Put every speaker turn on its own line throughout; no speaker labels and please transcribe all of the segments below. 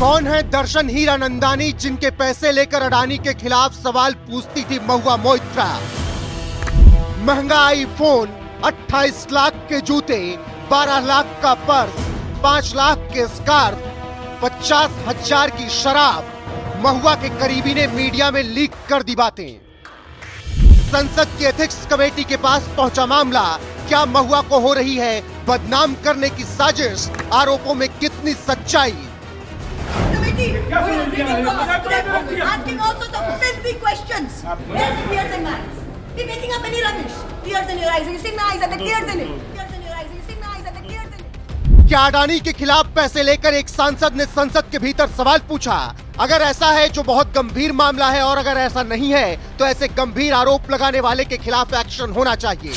कौन है दर्शन हीरानंदानी जिनके पैसे लेकर अडानी के खिलाफ सवाल पूछती थी महुआ मोइत्रा? महंगा आईफोन, 28 लाख के जूते, 12 लाख का पर्स, 5 लाख के स्कार्फ, 50,000 की शराब। महुआ के करीबी ने मीडिया में लीक कर दी बातें। संसद की एथिक्स कमेटी के पास पहुंचा मामला। क्या महुआ को हो रही है बदनाम करने की साजिश? आरोपों में कितनी सच्चाई?
Asking all sorts of filthy questions. Where the tears in my eyes? You're making up any rubbish. Tears in your eyes. You see my eyes and the tears in it. Tears in your eyes. You see my eyes and the tears in it.
क्या अडानी के खिलाफ पैसे लेकर एक सांसद ने संसद के भीतर सवाल पूछा? अगर ऐसा है जो बहुत गंभीर मामला है, और अगर ऐसा नहीं है तो ऐसे गंभीर आरोप लगाने वाले के खिलाफ एक्शन होना चाहिए।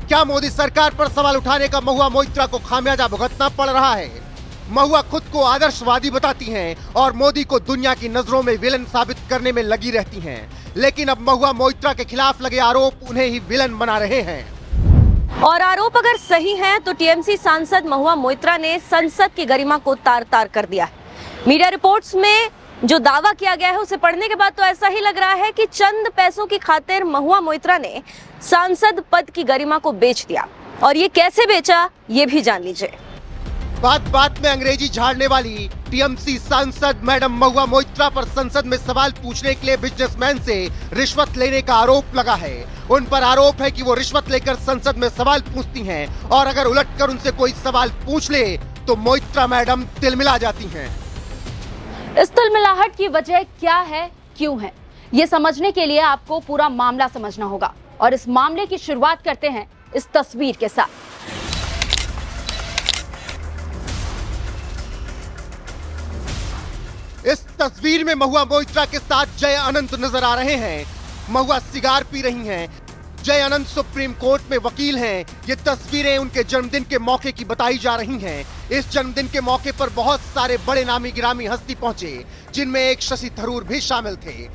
क्या मोदी सरकार पर सवाल उठाने का महुआ मोइत्रा को खामियाजा भुगतना पड़ रहा है? महुआ खुद को आदर्शवादी बताती हैं और मोदी को दुनिया की नजरों में विलन साबित करने में लगी रहती हैं, लेकिन अब महुआ मोइत्रा के खिलाफ लगे आरोप उन्हें ही विलन बना रहे हैं।
और आरोप अगर सही हैं तो टीएमसी सांसद महुआ मोइत्रा ने संसद की गरिमा को तार-तार कर दिया है। मीडिया रिपोर्ट्स में जो दावा किया गया है उसे पढ़ने के बाद तो ऐसा ही लग रहा है कि चंद पैसों की खातिर महुआ मोइत्रा ने सांसद पद की गरिमा को बेच दिया। और ये कैसे बेचा, ये भी जान लीजिए।
बात बात में अंग्रेजी झाड़ने वाली टीएमसी सांसद मैडम महुआ मोइत्रा पर संसद में सवाल पूछने के लिए बिजनेसमैन से रिश्वत लेने का आरोप लगा है। उन पर आरोप है कि वो रिश्वत लेकर संसद में सवाल पूछती हैं, और अगर उलटकर उनसे कोई सवाल पूछ ले तो मोइत्रा मैडम तिलमिला जाती हैं।
इस तिलमिलाहट की वजह क्या है, क्यों है, ये समझने के लिए आपको पूरा मामला समझना होगा। और इस मामले की शुरुआत करते हैं इस तस्वीर के साथ।
इस तस्वीर में महुआ मोइत्रा के साथ जय अनंत नजर आ रहे हैं। महुआ सिगार पी रही हैं। जय अनंत सुप्रीम कोर्ट में वकील हैं। ये तस्वीरें उनके जन्मदिन के मौके की बताई जा रही हैं। इस जन्मदिन के मौके पर बहुत सारे बड़े नामी गिरामी हस्ती पहुंचे, जिनमें एक शशि थरूर भी शामिल थे।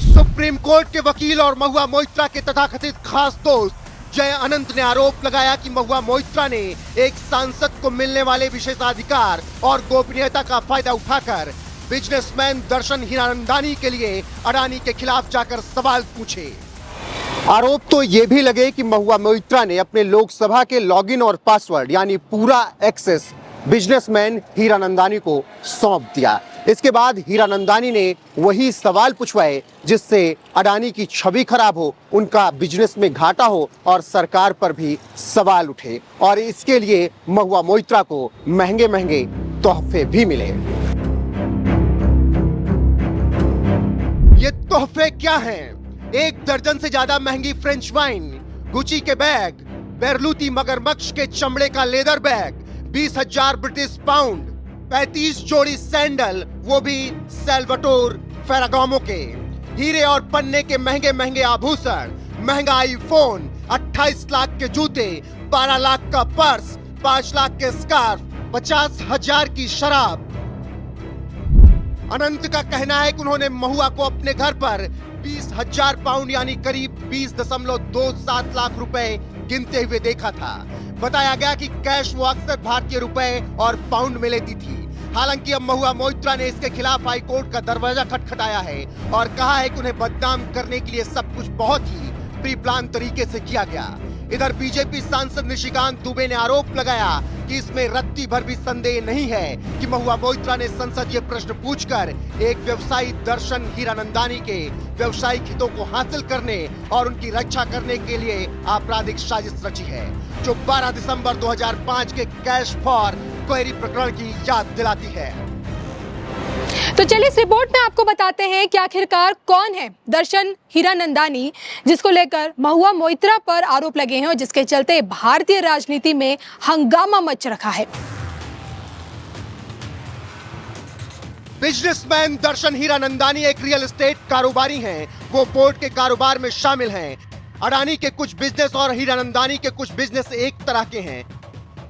सुप्रीम कोर्ट के वकील और महुआ मोइत्रा के तथाकथित खास दोस्त जय अनंत ने आरोप लगाया कि महुआ मोइत्रा ने एक सांसद को मिलने वाले विशेषाधिकार और गोपनीयता का फायदा उठाकर बिजनेसमैन दर्शन हीरानंदानी के लिए अडानी के खिलाफ जाकर सवाल पूछे। आरोप तो ये भी लगे कि महुआ मोइत्रा ने अपने लोकसभा के लॉगिन और पासवर्ड यानी पूरा एक्सेस बिजनेसमैन हीरानंदानी को सौंप दिया। इसके बाद हीरानंदानी ने वही सवाल पूछवाए जिससे अडानी की छवि खराब हो, उनका बिजनेस में घाटा हो और सरकार पर भी सवाल उठे। और इसके लिए महुआ मोइत्रा को महंगे महंगे तोहफे भी मिले। ये तोहफे क्या हैं? 1 दर्जन से ज्यादा महंगी फ्रेंच वाइन, गुची के बैग, बेरलूती मगरमच्छ के चमड़े का लेदर बैग, 20,000 ब्रिटिश पाउंड, 35 जोड़ी सैंडल, वो भी सैल्वाटोर फेरागामो के, हीरे और पन्ने के महंगे महंगे आभूषण, महंगा आईफोन, 28 लाख के जूते, 12 लाख का पर्स, 5 लाख के स्कार्फ, 50,000 की शराब। अनंत का कहना है कि उन्होंने महुआ को अपने घर पर 20,000 पाउंड यानी करीब 20.27 लाख रुपए गिनते हुए देखा था। बताया गया कि कैश वो अक्सर भारतीय रुपए और पाउंड में लेती थी। हालांकि अब महुआ मोइत्रा ने इसके खिलाफ हाई कोर्ट का दरवाजा खटखटाया है और कहा है कि उन्हें बदनाम करने के लिए सब कुछ बहुत ही प्री प्लान तरीके से किया गया। इधर बीजेपी सांसद निशिकांत दुबे ने आरोप लगाया कि इसमें रत्ती भर भी संदेह नहीं है कि महुआ मोइत्रा ने संसदीय प्रश्न पूछकर एक व्यवसायी दर्शन हीरानंदानी के व्यवसायिक हितों को हासिल करने और उनकी रक्षा करने के लिए आपराधिक साजिश रची है, जो 12 दिसंबर 2005 के कैश फॉर क्वेरी प्रकरण की याद दिलाती है।
तो चलिए इस रिपोर्ट में आपको बताते हैं कि आखिरकार कौन है दर्शन हीरानंदानी, जिसको लेकर महुआ मोइत्रा पर आरोप लगे हैं और जिसके चलते भारतीय राजनीति में हंगामा मच रखा है।
बिजनेसमैन दर्शन हीरानंदानी एक रियल एस्टेट कारोबारी हैं। वो बोर्ड के कारोबार में शामिल हैं। अडानी के कुछ बिजनेस और हीरानंदानी के कुछ बिजनेस एक तरह के हैं,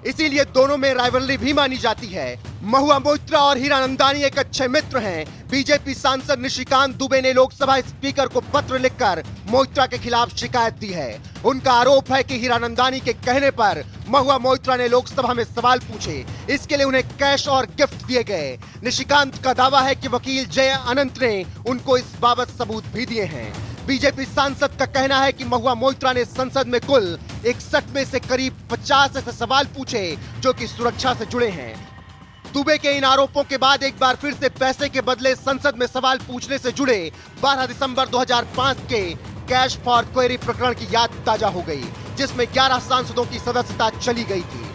इसीलिए दोनों में राइवलरी भी मानी जाती है। महुआ मोइत्रा और हीरानंदानी एक अच्छे मित्र हैं। बीजेपी सांसद निशिकांत दुबे ने लोकसभा स्पीकर को पत्र लिखकर मोइत्रा के खिलाफ शिकायत दी है। उनका आरोप है कि हीरानंदानी के कहने पर महुआ मोइत्रा ने लोकसभा में सवाल पूछे। इसके लिए उन्हें कैश और गिफ्ट दिए गए। निशिकांत का दावा है कि वकील जय अनंत ने उनको इस बाबत सबूत भी दिए हैं। बीजेपी सांसद का कहना है कि महुआ मोइत्रा ने संसद में कुल 61 में से करीब 50 ऐसे सवाल पूछे जो कि सुरक्षा से जुड़े हैं। दुबे के इन आरोपों के बाद एक बार फिर से पैसे के बदले संसद में सवाल पूछने से जुड़े 12 दिसंबर 2005 के कैश फॉर क्वेरी प्रकरण की याद ताजा हो गई, जिसमें 11 सांसदों की सदस्यता चली गई थी।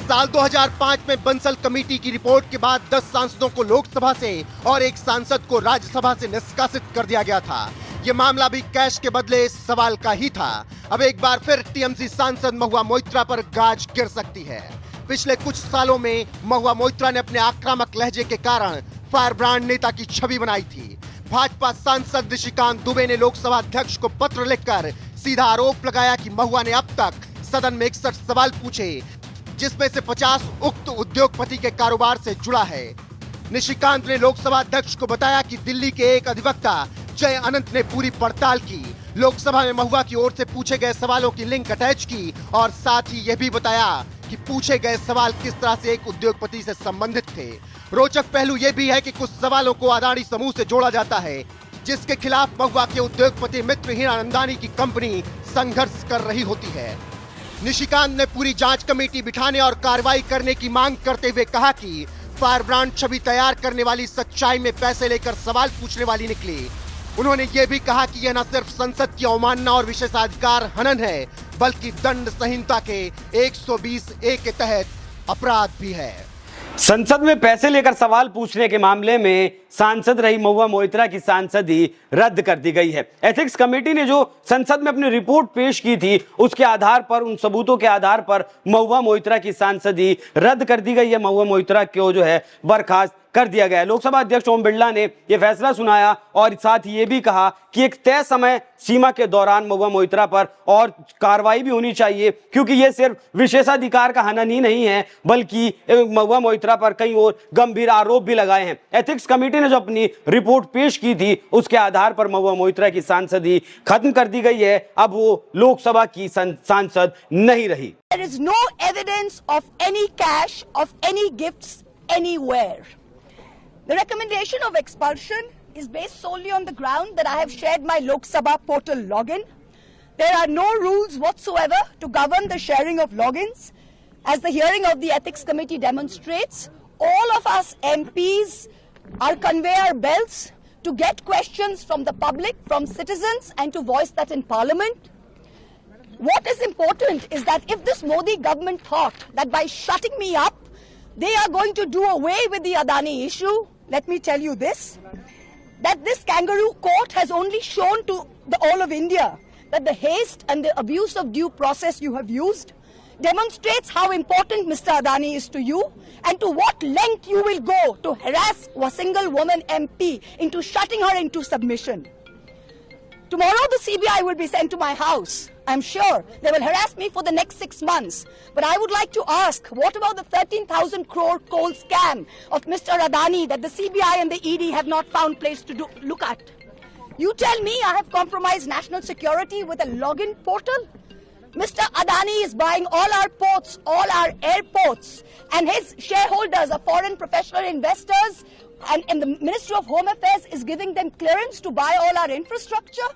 साल 2005 में बंसल कमेटी की रिपोर्ट के बाद 10 सांसदों को लोकसभा से और एक सांसद को राज्यसभा से निष्कासित कर दिया गया था। ये मामला भी कैश के बदले सवाल का ही था। अब एक बार फिर टीएमसी सांसद महुआ मोइत्रा पर गाज गिर सकती है। पिछले कुछ सालों में महुआ मोइत्रा ने अपने आक्रामक लहजे के कारण फायर ब्रांड नेता की छवि बनाई थी। भाजपा सांसद निशिकांत दुबे ने लोकसभा अध्यक्ष को पत्र लिखकर सीधा आरोप लगाया कि महुआ ने अब तक सदन में 61 सवाल पूछे, जिसमें से 50 उक्त उद्योगपति के कारोबार से जुड़ा है। निशिकांत ने लोकसभा अध्यक्ष को बताया कि दिल्ली के एक अधिवक्ता जय अनंत ने पूरी पड़ताल की, लोकसभा में महुआ की ओर से पूछे गए सवालों की लिंक अटैच की और साथ ही यह भी बताया कि पूछे गए सवाल किस तरह से एक उद्योगपति से संबंधित थे। रोचक पहलू यह भी है कि कुछ सवालों को अदानी समूह से जोड़ा जाता है, जिसके खिलाफ महुआ के उद्योगपति मित्र हीरानंदानी की कंपनी संघर्ष कर रही होती है। निशिकांत ने पूरी जांच कमेटी बिठाने और कार्रवाई करने की मांग करते हुए कहा कि फायर ब्रांड छवि तैयार करने वाली सच्चाई में पैसे लेकर सवाल पूछने वाली निकली। उन्होंने ये भी कहा कि यह न सिर्फ संसद की अवमानना और विशेषाधिकार हनन है, बल्कि दंड संहिता के 120A के तहत अपराध भी है।
संसद में पैसे लेकर सवाल पूछने के मामले में सांसद रही महुआ मोइत्रा की सांसदी रद्द कर दी गई है। एथिक्स कमेटी ने जो संसद में अपनी रिपोर्ट पेश की थी, उसके आधार पर, उन सबूतों के आधार पर महुआ मोइत्रा की सांसदी रद्द कर दी गई है। महुआ मोइत्रा को जो है बर्खास्त कर दिया गया है। लोकसभा अध्यक्ष ओम बिरला ने यह फैसला सुनाया और साथ ही ये भी कहा कि एक तय समय सीमा के दौरान महुआ मोइत्रा पर और कार्रवाई भी होनी चाहिए, क्योंकि ये सिर्फ विशेषाधिकार का हनन ही नहीं है, बल्कि महुआ मोइत्रा पर कई और गंभीर आरोप भी लगाए हैं। एथिक्स कमेटी ने जो अपनी रिपोर्ट पेश की थी, उसके आधार पर महुआ मोइत्रा की सांसदी खत्म कर दी गई है। अब वो लोकसभा की सांसद नहीं रही।
There is no evidence of any cash, of any gifts anywhere. The recommendation of expulsion is based solely on the ground that I have shared my Lok Sabha portal login. There are no rules whatsoever to govern the sharing of logins. As the hearing of the Ethics Committee demonstrates, all of us MPs are conveyor belts to get questions from the public, from citizens, and to voice that in Parliament. What is important is that if this Modi government thought that by shutting me up, they are going to do away with the Adani issue, let me tell you this, that this kangaroo court has only shown to the all of India that the haste and the abuse of due process you have used demonstrates how important Mr. Adani is to you and to what length you will go to harass a single woman MP into shutting her into submission. Tomorrow the CBI will be sent to my house. I'm sure they will harass me for the next 6 months. But I would like to ask, what about the 13,000 crore coal scam of Mr. Adani that the CBI and the ED have not found place to look at? You tell me I have compromised national security with a login portal? Mr. Adani is buying all our ports, all our airports, and his shareholders are foreign professional investors, and the Ministry of Home Affairs is giving them clearance to buy all our infrastructure.